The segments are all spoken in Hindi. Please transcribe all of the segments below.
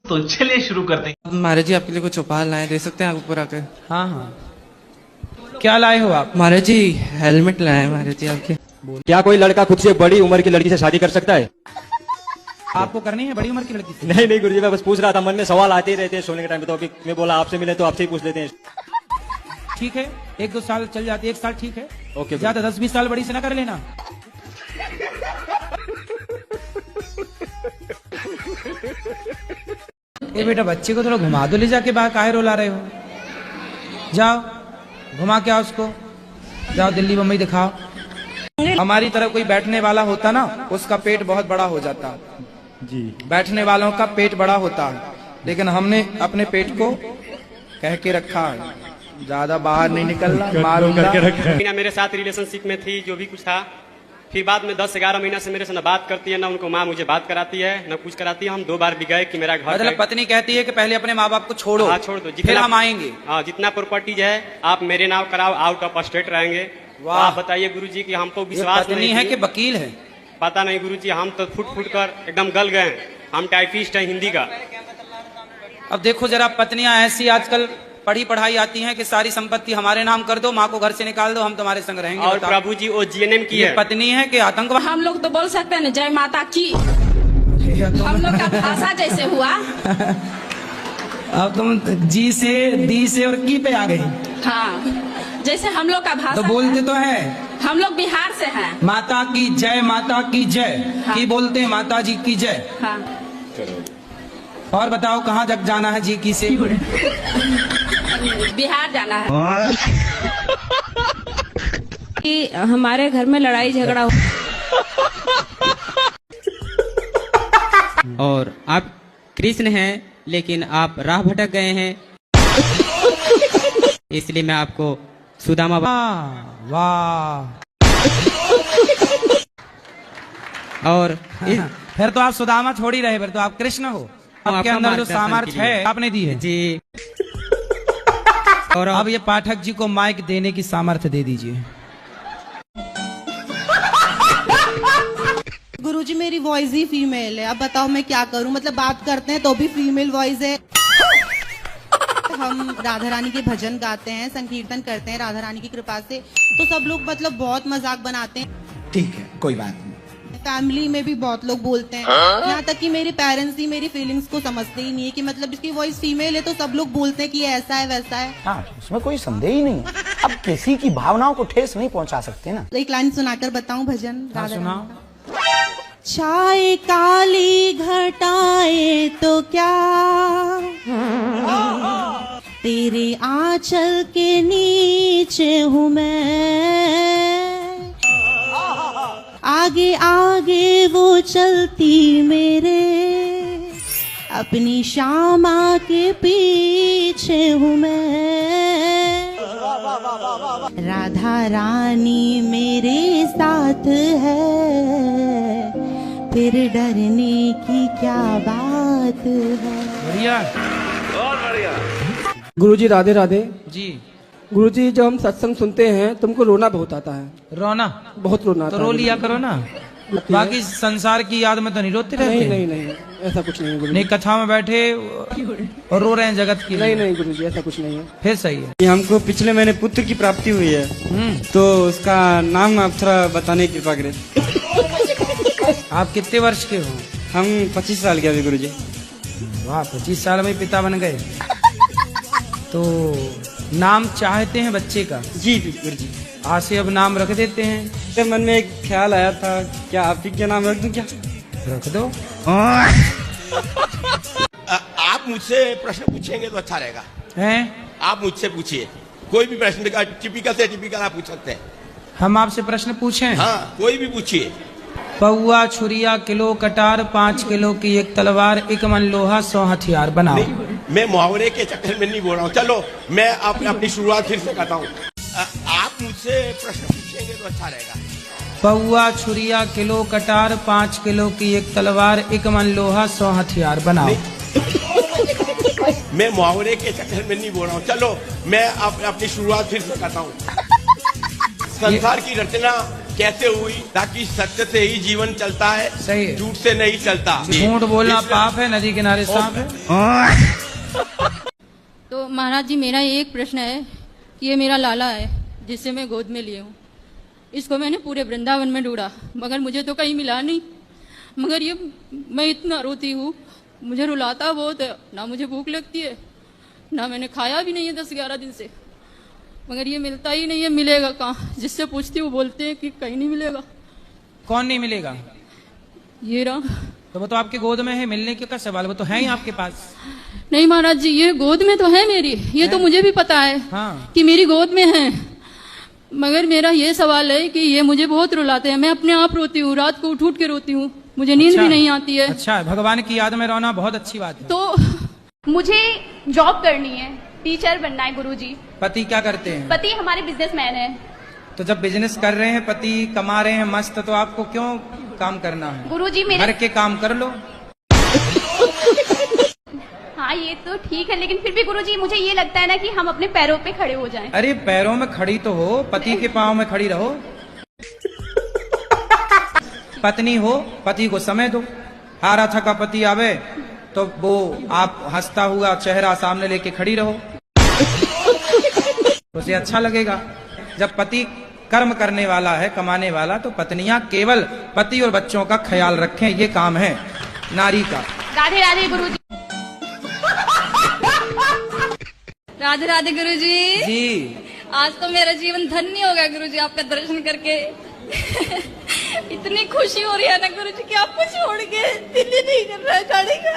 तो चलिए शुरू करते हैं। महाराज जी आपके लिए कुछ उपहार लाए, दे सकते हैं आप ऊपर आकर? हाँ हाँ, क्या लाए हो आप? महाराज जी हेलमेट लाए हैं महाराज जी आपके। क्या कोई लड़का खुद से बड़ी उम्र की लड़की से शादी कर सकता है? आपको करनी है बड़ी उम्र की लड़की से? नहीं नहीं गुरुजी, मैं बस पूछ रहा था, मन में सवाल आते ही रहते हैं सोने के टाइम पे, तो अभी मैं बोला आपसे मिले तो आपसे ही पूछ लेते हैं। ठीक है, 1-2 साल चल जाती है, 1 साल ठीक है। ओके, ज्यादा 10-20 साल बड़ी से ना कर लेना। ये बेटा बच्चे को थोड़ा घुमा दो ले जाके, बाहर काहे रोला रहे हो? जाओ घुमा के आओ उसको, जाओ दिल्ली बम्बई दिखाओ। हमारी तरह कोई बैठने वाला होता ना, उसका पेट बहुत बड़ा हो जाता जी। बैठने वालों का पेट बड़ा होता है, लेकिन हमने अपने पेट को कह के रखा है, ज्यादा बाहर नहीं निकलना, मारूंगा। मीना मेरे साथ रिलेशनशिप में थी, जो भी कुछ था, फिर बाद में 10-11 महीना से मेरे से न बात करती है, ना उनको माँ मुझे बात कराती है, न कुछ कराती है। हम 2 बार भी गए कि मेरा घर, मतलब पत्नी कहती है कि पहले अपने माँ बाप को छोड़ो। हाँ छोड़ दो, फिर हम आएंगे। हाँ, जितना प्रॉपर्टीज है आप मेरे नाम कराओ, आउट ऑफ स्टेट रहेंगे। आप बताइए गुरुजी कि हमको विश्वास पत्नी नहीं है कि वकील है? पता नहीं गुरुजी, हम तो फुट कर एकदम गल गए। हम टाइपिस्ट हैं हिंदी का। अब देखो जरा, पत्नियां ऐसी आजकल पढ़ी पढ़ाई आती हैं कि सारी संपत्ति हमारे नाम कर दो, माँ को घर से निकाल दो, हम तुम्हारे संग रहेंगे। और प्रभु जी वो जीएनएम की है। पत्नी है कि आतंकवादी? हम लोग तो बोल सकते हैं ना, जय माता की। हम लोग का भाषा जैसे हुआ। अब तुम जी से, दी से और की पे आ गई। हाँ, जैसे हम लोग का भाषा तो बोलते तो है, हम लोग बिहार से हैं। माता की जय, माता की जय। हाँ। की बोलते हैं माता जी की जय। हाँ। और बताओ कहाँ जग जाना है जी की से? बिहार जाना है। कि हमारे घर में लड़ाई झगड़ा हो और आप कृष्ण हैं लेकिन आप राह भटक गए हैं, इसलिए मैं आपको सुदामा। वाह। और फिर तो आप सुदामा छोड़ ही रहे, फिर तो आप कृष्ण हो। आपके अंदर जो सामर्थ्य है आपने दी है जी। और अब ये पाठक जी को माइक देने की सामर्थ्य दे दीजिए। गुरुजी मेरी वॉइस ही फीमेल है, अब बताओ मैं क्या करूं? मतलब बात करते हैं तो भी फीमेल वॉइस है। हम राधा रानी के भजन गाते हैं, संकीर्तन करते हैं राधा रानी की कृपा से, तो सब लोग मतलब बहुत मजाक बनाते हैं। ठीक है, कोई बात नहीं। फैमिली में भी बहुत लोग बोलते हैं, यहाँ तक कि मेरे पेरेंट्स ही मेरी फीलिंग्स को समझते ही नहीं है कि मतलब इसकी वॉइस फीमेल है तो सब लोग बोलते हैं कि ये ऐसा है वैसा है। हाँ, उसमें कोई संदेह ही नहीं है। अब किसी की भावनाओं को ठेस नहीं पहुंचा सकते ना। एक लाइन सुनाकर बताऊं भजन राधा सुनाओ। रानी का। छाए काली घटाए तो क्या, तेरे आंचल के नीचे हूँ मैं, आगे आगे वो चलती मेरे, अपनी श्यामा के पीछे हूँ मैं, राधा रानी मेरे साथ है, फिर डरने की क्या बात है। बढ़िया। गुरुजी राधे राधे जी। गुरुजी, जब हम सत्संग सुनते हैं तुमको रोना बहुत आता है। रोना? बहुत रोना तो आता रो है। लिया करो ना, बाकी संसार की याद में तो नहीं रोते रहते? नहीं नहीं नहीं, ऐसा कुछ नहीं है गुरुजी। नहीं, कथा में बैठे और रो रहे हैं जगत की? नहीं नहीं गुरुजी, ऐसा कुछ नहीं है। फिर सही है। हमको पिछले महीने पुत्र की प्राप्ति हुई है, तो उसका नाम आप थोड़ा बताने की कृपा करें। आप कितने वर्ष के हो? हम 25 साल के अभी गुरुजी। वाह, 25 साल में पिता बन गए। तो नाम चाहते हैं बच्चे का? जी गुरुजी। आज से अब नाम रख देते हैं। मेरे मन में एक ख्याल आया था, क्या आप ही क्या नाम रख दूं? क्या रख दो। आप मुझसे प्रश्न पूछेंगे तो अच्छा रहेगा। हैं? आप मुझसे पूछिए कोई भी प्रश्न, टिपिकल से टिपिकल आप पूछ सकते हैं। हम आपसे प्रश्न पूछें? हाँ, कोई भी पूछिए। पौआ, छुरिया, किलो कटार, 5 किलो की एक तलवार, 1 मन लोहा, 100 हथियार बनाओ। मैं मुहावरे के चक्कर में नहीं बोल रहा हूँ। चलो मैं अपनी शुरुआत फिर से करता हूँ। आप मुझसे प्रश्न पूछेंगे तो अच्छा रहेगा। पौआ, छुरिया, किलो कटार, 5 किलो की एक तलवार, 1 मन लोहा, 100 हथियार बनाओ। मैं मुहावरे के चक्कर में नहीं बोल रहा हूँ। चलो मैं अपनी शुरुआत फिर से करता हूँ। संसार की रचना कैसे हुई? ताकि सत्य से ही जीवन चलता है, सही है। झूठ से नहीं चलता। झूठ बोलना पाप है, नदी किनारे सांप है। तो महाराज जी मेरा एक प्रश्न है कि ये मेरा लाला है जिससे मैं गोद में लिए हूँ, इसको मैंने पूरे वृंदावन में ढूंढा मगर मुझे तो कहीं मिला नहीं। मगर ये मैं इतना रोती हूँ, मुझे रुलाता बहुत है, ना मुझे भूख लगती है, ना मैंने खाया भी नहीं है 10-11 दिन से, मगर ये मिलता ही नहीं है। मिलेगा कहाँ? जिससे पूछती हूँ बोलते हैं कि कहीं नहीं मिलेगा। कौन नहीं मिलेगा? ये रहा। तो वो तो आपके गोद में है, मिलने क्यों का सवाल? वो तो है ही आपके पास। नहीं महाराज जी, ये गोद में तो है मेरी, ये तो मुझे भी पता है हाँ। कि मेरी गोद में है, मगर मेरा ये सवाल है कि ये मुझे बहुत रुलाते हैं। मैं अपने आप रोती हूँ, रात को उठ उठ के रोती हूँ, मुझे नींद अच्छा, भी नहीं आती है। अच्छा, भगवान की याद में रोना बहुत अच्छी बात है। तो मुझे जॉब करनी है, टीचर बनना है गुरुजी। पति क्या करते हैं? पति हमारे बिजनेसमैन है। तो जब बिजनेस कर रहे हैं, पति कमा रहे हैं मस्त, तो आपको क्यों काम करना है? गुरुजी मेरे घर के काम कर लो। हाँ ये तो ठीक है, लेकिन फिर भी गुरुजी मुझे ये लगता है ना कि हम अपने पैरों पे खड़े हो जाएं। अरे पैरों में खड़ी तो हो, पति के पाँव में खड़ी रहो। पत्नी हो, पति को समय दो। हारा थका पति आवे तो वो आप हंसता हुआ चेहरा सामने लेके खड़ी रहो, उसे अच्छा लगेगा। जब पति कर्म करने वाला है, कमाने वाला, तो पत्नियां केवल पति और बच्चों का ख्याल रखें, ये काम है नारी का। राधे राधे गुरुजी। राधे राधे गुरुजी। जी, आज तो मेरा जीवन धन्य हो गया गुरुजी आपका दर्शन करके। इतनी खुशी हो रही है ना गुरुजी कि आपको छोड़ के दिल ही नहीं कर रहा जाने का।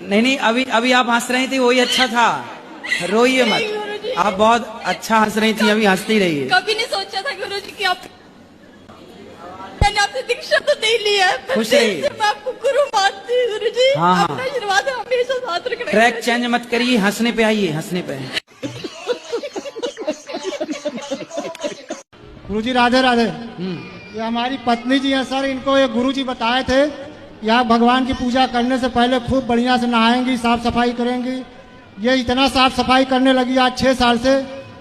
नहीं, अभी आप हंस रही थी, वही अच्छा था, रोइए मत। आप बहुत अच्छा हंस रही थी, अभी हंसती रहिए। कभी नहीं सोचा था गुरुजी कि आप, मैंने आपसे दीक्षा तो नहीं लिया है, खुश रहिए। मैं आपको गुरु मानती हूँ गुरुजी। हाँ, हाँ। आपका आशीर्वाद हमेशा साथ रखना। ट्रैक चेंज मत करिए, हंसने पे आइए, हंसने पे। गुरुजी राधे राधे। ये हमारी पत्नी जी हैं सर, इनको ये गुरुजी बताए थे यहाँ भगवान की पूजा करने से पहले खूब बढ़िया से नहाएंगी, साफ सफाई करेंगी। ये इतना साफ सफाई करने लगी आज 6 साल से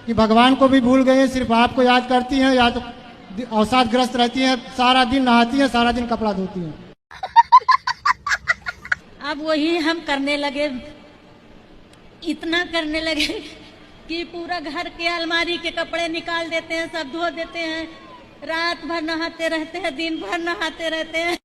कि भगवान को भी भूल गई हैं, सिर्फ आपको याद करती हैं, या तो अवसादग्रस्त रहती हैं, सारा दिन नहाती हैं, सारा दिन कपड़ा धोती हैं। अब वही हम करने लगे, इतना करने लगे कि पूरा घर के अलमारी के कपड़े निकाल देते हैं, सब धो देते हैं, रात भर नहाते रहते हैं, दिन भर नहाते रहते हैं।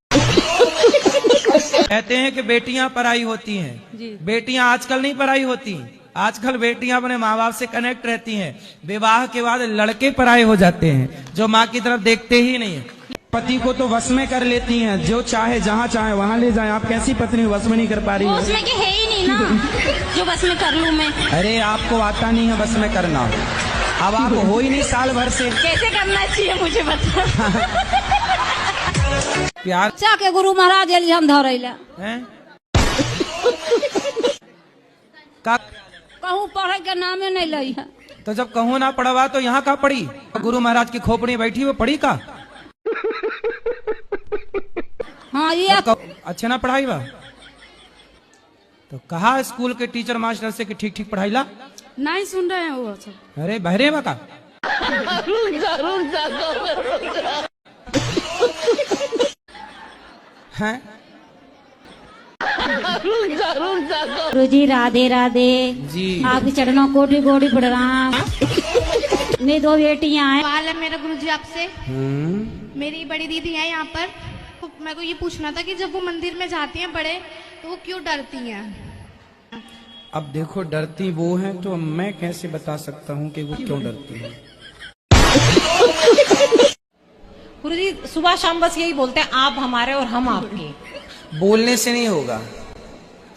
कहते हैं कि बेटियां पराई होती हैं, बेटियां आजकल नहीं पराई होती, आजकल बेटियां अपने माँ बाप से कनेक्ट रहती हैं। विवाह के बाद लड़के पराये हो जाते हैं, जो माँ की तरफ देखते ही नहीं है। पति को तो वश में कर लेती हैं, जो चाहे जहाँ चाहे वहाँ ले जाए। आप कैसी पत्नी वश में नहीं कर पा रही वो उसमें है ही नहीं ना जो बस में कर लूं मैं। अरे आपको आता नहीं है बस में करना, अब आप हो ही नहीं साल भर से। कैसे करना चाहिए मुझे बता। प्यार बच्चा के गुरु महाराज हम धरैला कहूँ पढ़े के नामे नहीं लई है। तो जब कहूँ ना पढ़वा तो यहाँ का पढ़ी? गुरु महाराज की खोपड़ी बैठी वो पढ़ी का? हाँ ये तो अच्छे ना पढ़ाई बा तो कहा स्कूल के टीचर मास्टर से कि ठीक ठीक पढ़ाई ला? नहीं सुन रहे हैं वो सब। अरे बहरे बा का? हैं? गुरुजी राधे राधे जी। आपके चरणों कोटि कोटि पड़ रहा। मेरी 2 बेटियां हैं। सवाल है मेरा गुरुजी आपसे। मेरी बड़ी दीदी है यहाँ पर, तो मेरे को ये पूछना था कि जब वो मंदिर में जाती हैं बड़े, तो वो क्यों डरती हैं? अब देखो, डरती वो हैं तो मैं कैसे बता सकता हूँ कि वो क्यों डरती हैं। गुरुजी सुबह शाम बस यही बोलते हैं, आप हमारे और हम आपके। बोलने से नहीं होगा।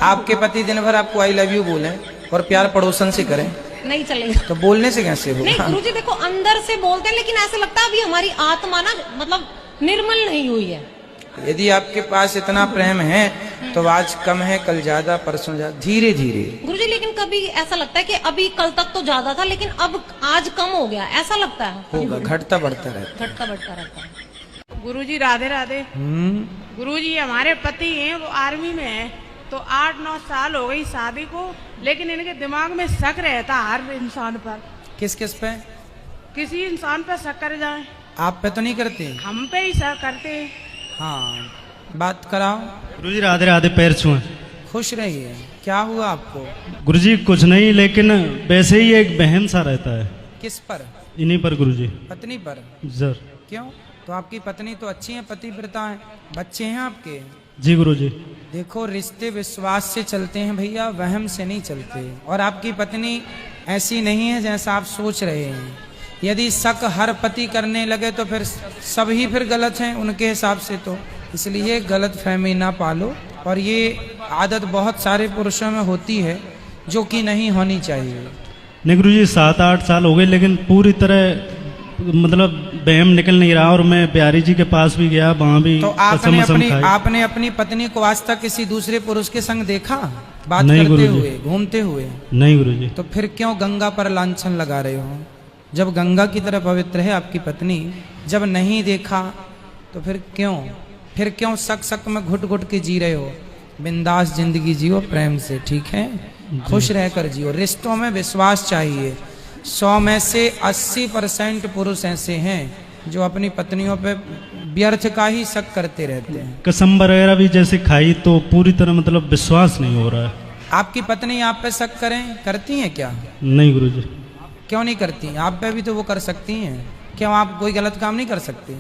आपके पति दिन भर आपको आई लव यू बोले और प्यार पड़ोसन से करें, नहीं चलेगा। तो बोलने से कैसे होगा? नहीं गुरुजी देखो, अंदर से बोलते हैं, लेकिन ऐसा लगता है अभी हमारी आत्मा ना मतलब निर्मल नहीं हुई है। यदि आपके पास इतना प्रेम है तो आज कम है, कल ज्यादा, परसों ज्यादा, धीरे धीरे। गुरुजी लेकिन कभी ऐसा लगता है कि अभी कल तक तो ज्यादा था, लेकिन अब आज कम हो गया, ऐसा लगता है। होगा, घटता बढ़ता रहता है। घटता बढ़ता रहता है। गुरुजी राधे राधे। गुरुजी हमारे पति हैं, वो आर्मी में है, तो 8-9 साल हो गई शादी को, लेकिन इनके दिमाग में शक रहता हर इंसान पर। किस किस पे? किसी इंसान पर शक कर जाए आप पे तो नहीं करते? हम पे ही सर करते हैं। हाँ, बात कराओ। गुरुजी राधे राधे, पैर छुए। खुश रहिए। क्या हुआ आपको? गुरुजी कुछ नहीं, लेकिन वैसे ही एक बहम सा रहता है। किस पर? इन्हीं पर गुरुजी। पत्नी पर? सर। क्यों? तो आपकी पत्नी तो अच्छी है, पतिव्रता है, बच्चे हैं आपके? जी गुरुजी। देखो, रिश्ते विश्वास से चलते हैं भैया, वहम से नहीं चलते। और आपकी पत्नी ऐसी नहीं है जैसा आप सोच रहे हैं। यदि शक हर पति करने लगे तो फिर सभी फिर गलत हैं उनके हिसाब से, तो इसलिए गलत फहमी ना पालो। और ये आदत बहुत सारे पुरुषों में होती है जो कि नहीं होनी चाहिए। नहीं गुरुजी, 7-8 साल हो गए, लेकिन पूरी तरह मतलब बहम निकल नहीं रहा। और मैं प्यारी जी के पास भी गया, वहाँ भी तो आपने अपनी पत्नी को आज तक किसी दूसरे पुरुष के संग देखा, बात करते हुए, घूमते हुए? नहीं गुरुजी। तो फिर क्यों गंगा पर लांछन लगा रहे हो? जब गंगा की तरह पवित्र है आपकी पत्नी, जब नहीं देखा तो फिर क्यों शक में घुट घुट के जी रहे हो? बिंदास जिंदगी जियो प्रेम से, ठीक है? खुश रहकर जियो। रिश्तों में विश्वास चाहिए। 100 में से 80% पुरुष ऐसे हैं जो अपनी पत्नियों पे व्यर्थ का ही शक करते रहते हैं। कसम वगैरह भी जैसे खाई तो पूरी तरह मतलब विश्वास नहीं हो रहा है। आपकी पत्नी आप पे शक करती हैं क्या? नहीं गुरुजी। क्यों नहीं करती? आप पे भी तो वो कर सकती हैं। क्यों आप कोई गलत काम नहीं कर सकते?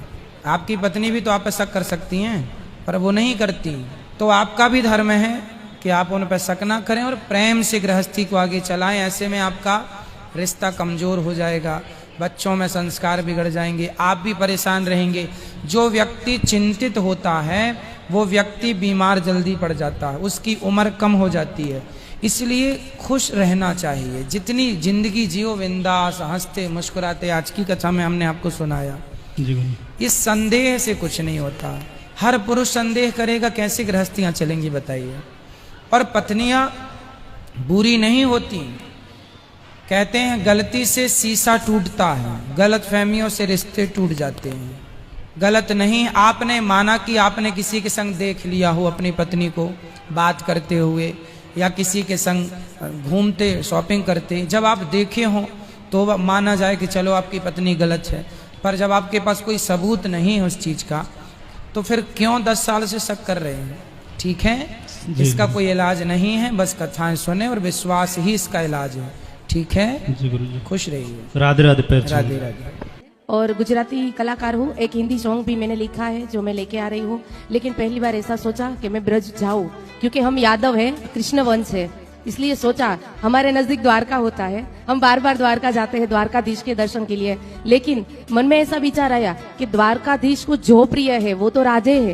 आपकी पत्नी भी तो आप पे शक कर सकती हैं, पर वो नहीं करती। तो आपका भी धर्म है कि आप उन पर शक ना करें और प्रेम से गृहस्थी को आगे चलाएं। ऐसे में आपका रिश्ता कमजोर हो जाएगा, बच्चों में संस्कार बिगड़ जाएंगे, आप भी परेशान रहेंगे। जो व्यक्ति चिंतित होता है वो व्यक्ति बीमार जल्दी पड़ जाता है, उसकी उम्र कम हो जाती है। इसलिए खुश रहना चाहिए। जितनी जिंदगी जियो बिंदास, हंसते मुस्कुराते। आज की कथा में हमने आपको सुनाया। इस संदेह से कुछ नहीं होता। हर पुरुष संदेह करेगा, कैसे गृहस्थियां चलेंगी बताइए? और पत्नियां बुरी नहीं होती। कहते हैं गलती से शीशा टूटता है, गलत फहमियों से रिश्ते टूट जाते हैं। गलत नहीं। आपने माना कि आपने किसी के संग देख लिया हो अपनी पत्नी को बात करते हुए, या किसी के संग घूमते शॉपिंग करते, जब आप देखे हो तो माना जाए कि चलो आपकी पत्नी गलत है। पर जब आपके पास कोई सबूत नहीं है उस चीज का, तो फिर क्यों 10 साल से शक कर रहे हैं? ठीक है, इसका कोई इलाज नहीं है, बस कथाएं सुने और विश्वास ही इसका इलाज है। ठीक है जी गुरुजी। खुश रहिए। राधे राधे। राधे राधे। और गुजराती कलाकार हूँ। एक हिंदी सॉन्ग भी मैंने लिखा है जो मैं लेके आ रही हूँ। लेकिन पहली बार ऐसा सोचा कि मैं ब्रज जाऊँ, क्योंकि हम यादव हैं, कृष्ण वंश है, इसलिए सोचा हमारे नजदीक द्वारका होता है, हम बार बार द्वारका जाते हैं द्वारकाधीश के दर्शन के लिए। लेकिन मन में ऐसा विचार आया कि द्वारकाधीश को जो प्रिय है वो तो राधे है,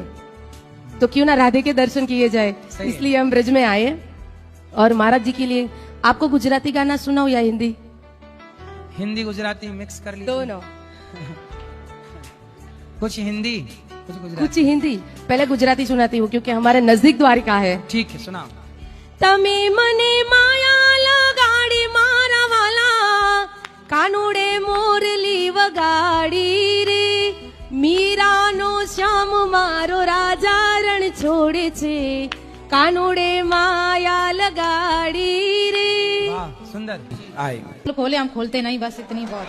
तो क्यों ना राधे के दर्शन किए जाए। इसलिए हम ब्रज में आए। और महाराज जी के लिए आपको गुजराती गाना सुनाओ या हिंदी? हिंदी गुजराती मिक्स कर लीजिए। दोनों। कुछ हिंदी कुछ हिंदी। पहले गुजराती सुनाती हूँ क्योंकि हमारे नजदीक द्वारिका है। ठीक है, सुनाओ। तमे मने माया लगाड़ी मारा वाला, कानुड़े मोरली वगाड़ी रे, मीरा नो श्याम मारो राजा रण छोड़े छे, कानुड़े माया लगाड़ी रे। वाह, सुंदर। आए खोले, हम खोलते नहीं, बस इतनी बहुत।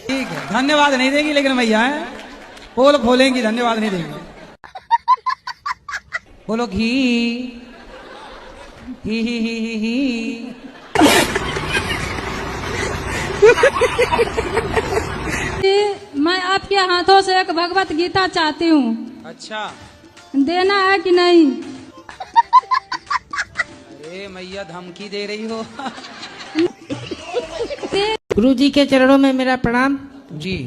ठीक है, धन्यवाद नहीं देंगी लेकिन भैया है, पोल खोलेंगी, धन्यवाद नहीं देंगी। बोलो घी ही ही ही ही ही। मैं आपके हाथों से एक भगवत गीता चाहती हूँ। अच्छा, देना है कि नहीं? अरे मैया धमकी दे रही हो। गुरु जी के चरणों में मेरा प्रणाम जी।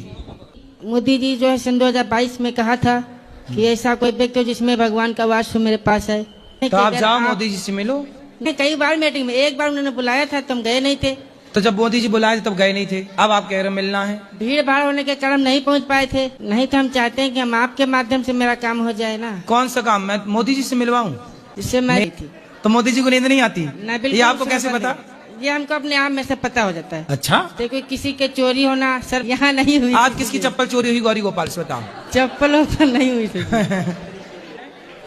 मोदी जी जो है सन 2022 में कहा था कि ऐसा कोई व्यक्ति हो जिसमें भगवान का वास हो मेरे पास है, तो आप जाओ मोदी जी से मिलो। कई बार मीटिंग में, एक बार उन्होंने बुलाया था, तुम गए नहीं थे। तो जब मोदी जी बुलाए थे तब गए नहीं थे, अब आप कह रहे हो मिलना है। भीड़ भाड़ होने के कारण नहीं पहुंच पाए थे। नहीं तो हम चाहते हैं कि हम आपके माध्यम से मेरा काम हो जाए ना। कौन सा काम? मैं मोदी जी से मिलवाऊं? इससे मैं थी। तो मोदी जी को नींद नहीं आती? ये आपको कैसे पता? ये हमको अपने आप में से पता हो जाता है। अच्छा, देखो किसी के चोरी होना सर यहाँ नहीं हुई। आज किसकी चप्पल चोरी हुई गौरी गोपाल से बताओ? चप्पलों पर नहीं हुई थी।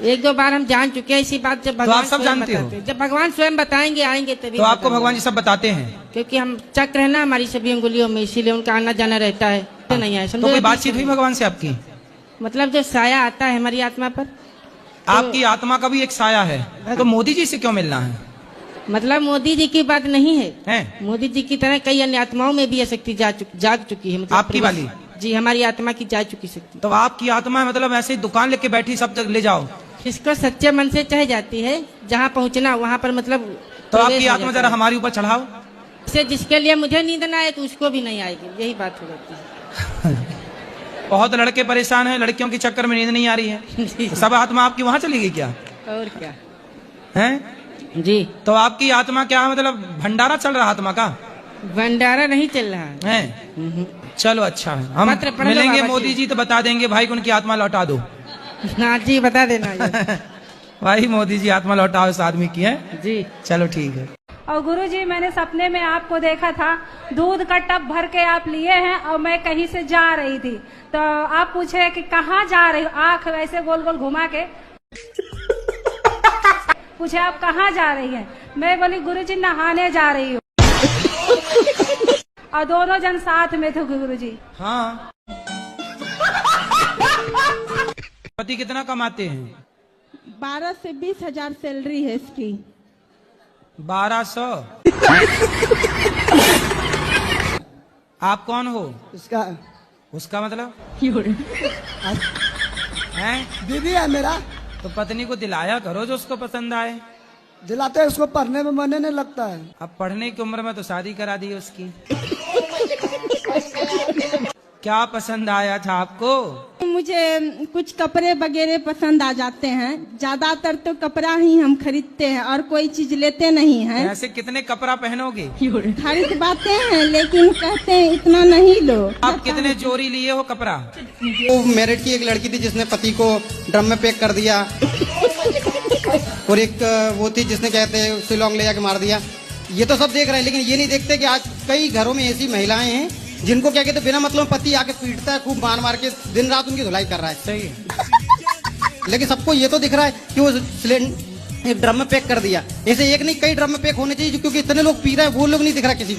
एक दो बार हम जान चुके हैं इसी बात, जब तो भगवान आप सब स्वयं जानते हो? बताते हैं। जब भगवान स्वयं बताएंगे आएंगे तभी तो आपको बताऊंगा। भगवान जी सब बताते हैं? क्योंकि हम चक्र है ना हमारी सभी अंगुलियों में, इसीलिए उनका आना जाना रहता है। तो नहीं आए तो कोई बातचीत हुई भगवान से आपकी? मतलब जो साया आता है हमारी आत्मा पर, आपकी आत्मा का भी एक साया है, तो मोदी जी से क्यों मिलना है? मतलब मोदी जी की बात नहीं है, हैं? मोदी जी की तरह कई अन्य आत्माओं में भी यह शक्ति जाग चुकी है। मतलब आपकी वाली? जी, हमारी आत्मा की जा चुकी शक्ति। तो आपकी आत्मा मतलब ऐसे ही दुकान लेके बैठी सब तक ले जाओ? इसको सच्चे मन से चाहे जाती है, जहाँ पहुँचना वहाँ पर मतलब। तो आपकी आत्मा जरा हमारे ऊपर चढ़ाओ। से जिसके लिए मुझे नींद ना आए तो उसको भी नहीं आएगी, यही बात हो जाती है। बहुत लड़के परेशान हैं, लड़कियों के चक्कर में नींद नहीं आ रही है। सब आत्मा आपकी वहाँ चली गई क्या? और क्या हैं? जी। तो आपकी आत्मा क्या है, मतलब भंडारा चल रहा आत्मा का? भंडारा नहीं चल रहा है। चलो अच्छा है, हम पत्र पढ़ लो मिलेंगे बाबा मोदी जी तो बता देंगे भाई कि उनकी आत्मा लौटा दो। हाँ जी, बता देना ये। भाई मोदी जी आत्मा लौटाओ इस आदमी की है जी। चलो ठीक है। और गुरुजी मैंने सपने में आपको देखा था, दूध का टब भर के आप लिए हैं और मैं कहीं से जा रही थी, तो आप पूछे कि कहाँ जा रही हो, आंख ऐसे गोल गोल घुमा के पूछे आप कहाँ जा रही हैं? मैं बोली गुरुजी नहाने जा रही हूँ। और दोनों जन साथ में थे गुरुजी। हाँ। पति कितना कमाते हैं? 12 से 20 हजार सैलरी है इसकी। 1200। आप कौन हो? उसका मतलब हैं? दीदी है मेरा। तो पत्नी को दिलाया करो जो उसको पसंद आए। दिलाते हैं, उसको पढ़ने में मन नहीं लगता है। अब पढ़ने की उम्र में तो शादी करा दी उसकी। क्या पसंद आया था आपको? मुझे कुछ कपड़े वगैरह पसंद आ जाते हैं, ज्यादातर तो कपड़ा ही हम खरीदते हैं और कोई चीज लेते नहीं हैं। ऐसे कितने कपड़ा पहनोगे? खरीदवाते हैं लेकिन कहते हैं इतना नहीं लो। आप कितने जोड़ी लिए हो कपड़ा? वो मेरिट की एक लड़की थी जिसने पति को ड्रम में पैक कर दिया, और एक वो थी जिसने कहते हैं शिलोंग ले जाके मार दिया। ये तो सब देख रहे हैं, लेकिन ये नहीं देखते कि आज कई घरों में ऐसी महिलाएं हैं जिनको क्या कहते बिना मतलब पति आके पीटता है, खूब मार मार के दिन रात उनकी धुलाई कर रहा है। सही है। लेकिन सबको ये तो दिख रहा है कि वो एक ड्रम में पैक कर दिया। ऐसे एक नहीं कई ड्रम में पैक होने चाहिए, क्योंकि इतने लोग पी रहे हैं, वो लोग नहीं दिख रहा किसी को।